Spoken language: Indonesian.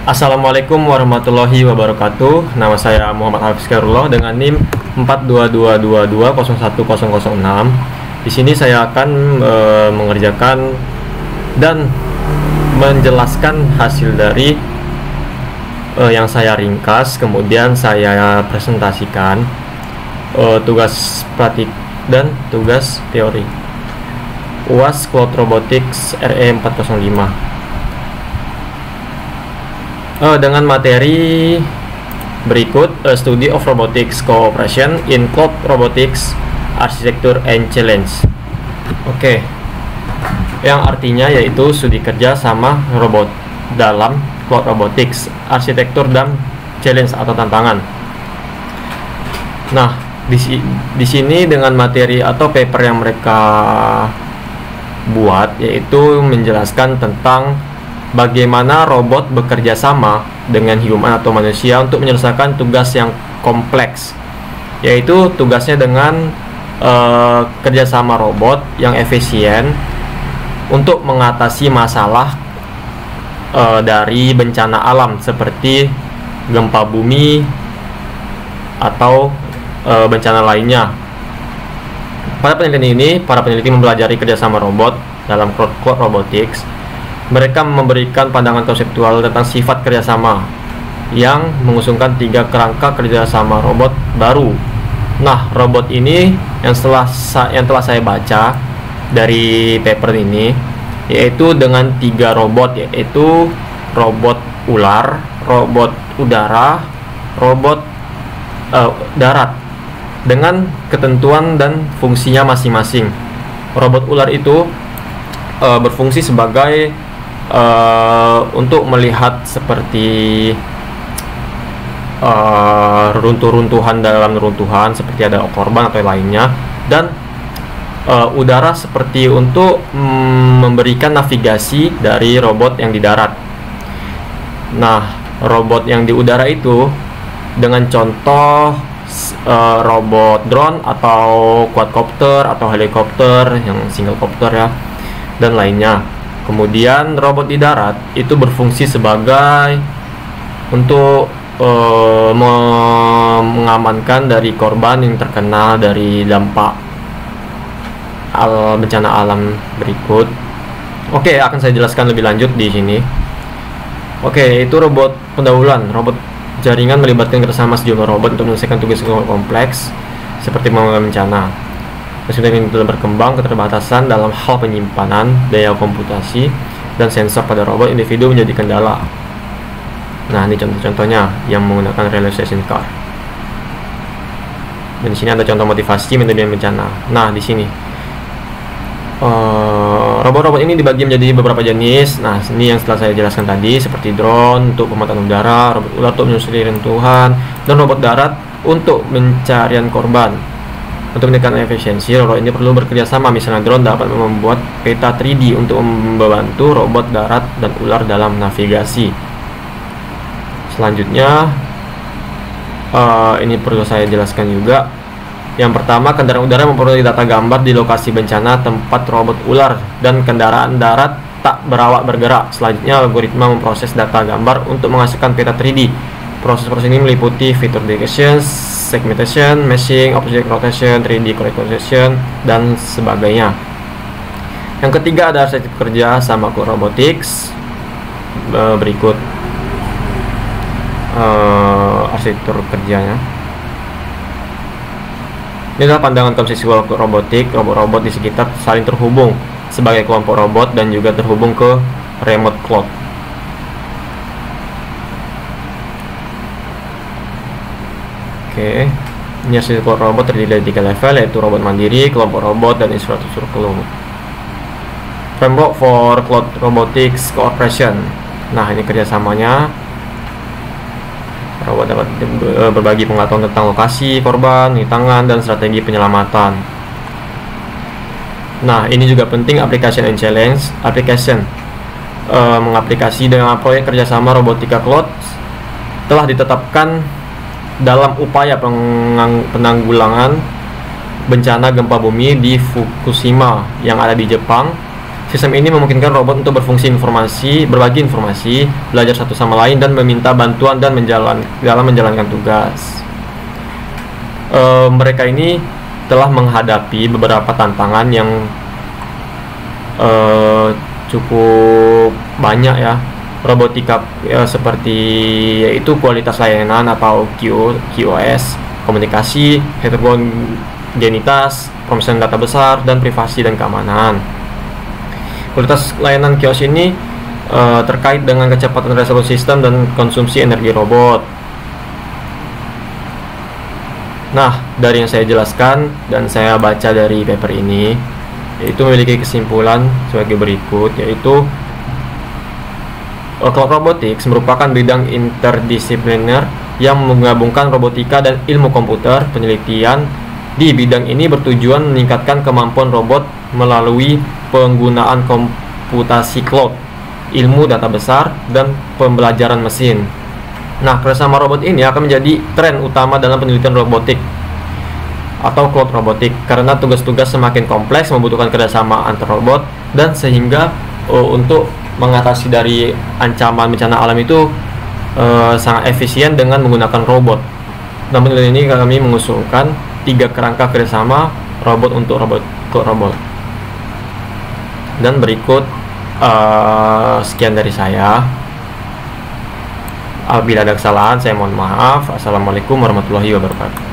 Assalamualaikum warahmatullahi wabarakatuh. Nama saya Muhammad Hafiz Khairullah dengan NIM 42222010006. Di sini saya akan mengerjakan dan menjelaskan hasil dari yang saya ringkas, kemudian saya presentasikan tugas praktik dan tugas teori UAS Cloud Robotics RE 405 dengan materi berikut: Study of Robotics Cooperation in Cloud Robotics Architecture and Challenge. Yang artinya yaitu studi kerja sama robot dalam Cloud Robotics, arsitektur dan challenge atau tantangan. Nah, di sini dengan materi atau paper yang mereka buat yaitu menjelaskan tentang bagaimana robot bekerja sama dengan human atau manusia untuk menyelesaikan tugas yang kompleks, yaitu tugasnya dengan kerjasama robot yang efisien untuk mengatasi masalah dari bencana alam seperti gempa bumi atau bencana lainnya. Pada penelitian ini, para peneliti mempelajari kerjasama robot dalam Cloud Robotics. Mereka memberikan pandangan konseptual tentang sifat kerjasama yang mengusungkan 3 kerangka kerjasama robot baru. Nah, robot ini yang telah saya baca dari paper ini, yaitu dengan 3 robot, yaitu robot ular, robot udara, robot darat, dengan ketentuan dan fungsinya masing-masing. Robot ular itu berfungsi sebagai untuk melihat seperti runtuhan dalam runtuhan seperti ada korban atau lainnya, dan udara seperti untuk memberikan navigasi dari robot yang di darat. Nah, robot yang di udara itu dengan contoh robot drone atau quadcopter atau helikopter yang single copter ya, dan lainnya. Kemudian robot di darat itu berfungsi sebagai untuk mengamankan dari korban yang terkena dari dampak bencana alam berikut. Akan saya jelaskan lebih lanjut di sini. Itu robot pendahuluan. Robot jaringan melibatkan kerjasama sejumlah robot untuk menyelesaikan tugas kompleks seperti menangani bencana. Meski ini telah berkembang, keterbatasan dalam hal penyimpanan, daya komputasi, dan sensor pada robot individu menjadi kendala. Nah, ini contoh-contohnya yang menggunakan realization car. Dan di sini ada contoh motivasi manajemen bencana. Nah, di sini robot-robot ini dibagi menjadi beberapa jenis. Nah, ini yang setelah saya jelaskan tadi, seperti drone untuk pemetaan udara, robot ular untuk menyusuri runtuhan, dan robot darat untuk pencarian korban. Untuk meningkatkan efisiensi, robot ini perlu bekerja sama. Misalnya drone dapat membuat peta 3D untuk membantu robot darat dan ular dalam navigasi. Selanjutnya, ini perlu saya jelaskan juga. Yang pertama, kendaraan udara memperoleh data gambar di lokasi bencana tempat robot ular, dan kendaraan darat tak berawak bergerak. Selanjutnya, algoritma memproses data gambar untuk menghasilkan peta 3D. Proses-proses ini meliputi feature detection, segmentation, meshing, object rotation, 3D correlation, dan sebagainya. Yang ketiga ada arsitektur kerja sama Cloud Robotics. Berikut arsitektur kerjanya. Ini adalah pandangan konseptual robotik. Robot-robot di sekitar saling terhubung sebagai kelompok robot dan juga terhubung ke remote cloud. Ini arsitektur robot terdiri dari 3 level, yaitu robot mandiri, kelompok robot, dan infrastruktur kelompok. Framework for Cloud Robotics Cooperation. Nah, ini kerjasamanya. Robot dapat berbagi pengetahuan tentang lokasi korban, tangan, dan strategi penyelamatan. Nah, ini juga penting, application and challenge. Application mengaplikasi dengan proyek kerjasama robotika cloud telah ditetapkan dalam upaya penanggulangan bencana gempa bumi di Fukushima yang ada di Jepang Sistem ini memungkinkan robot untuk berbagi informasi, belajar satu sama lain, dan meminta bantuan dalam menjalankan tugas. Mereka ini telah menghadapi beberapa tantangan yang cukup banyak ya. Robotika seperti yaitu kualitas layanan atau QoS, komunikasi, heterogenitas, pemrosesan data besar, dan privasi dan keamanan. Kualitas layanan QoS ini terkait dengan kecepatan resolusi sistem dan konsumsi energi robot. Nah, dari yang saya jelaskan dan saya baca dari paper ini, yaitu memiliki kesimpulan sebagai berikut, yaitu Cloud Robotics merupakan bidang interdisipliner yang menggabungkan robotika dan ilmu komputer. Penelitian di bidang ini bertujuan meningkatkan kemampuan robot melalui penggunaan komputasi cloud, ilmu data besar, dan pembelajaran mesin. Nah, kerjasama robot ini akan menjadi tren utama dalam penelitian robotik atau cloud robotik karena tugas-tugas semakin kompleks membutuhkan kerjasama antar robot, dan sehingga untuk mengatasi dari ancaman bencana alam itu sangat efisien dengan menggunakan robot. Namun penelitian ini kami mengusulkan 3 kerangka kerjasama robot untuk cloud robot. Dan berikut sekian dari saya. Apabila ada kesalahan saya mohon maaf. Assalamualaikum warahmatullahi wabarakatuh.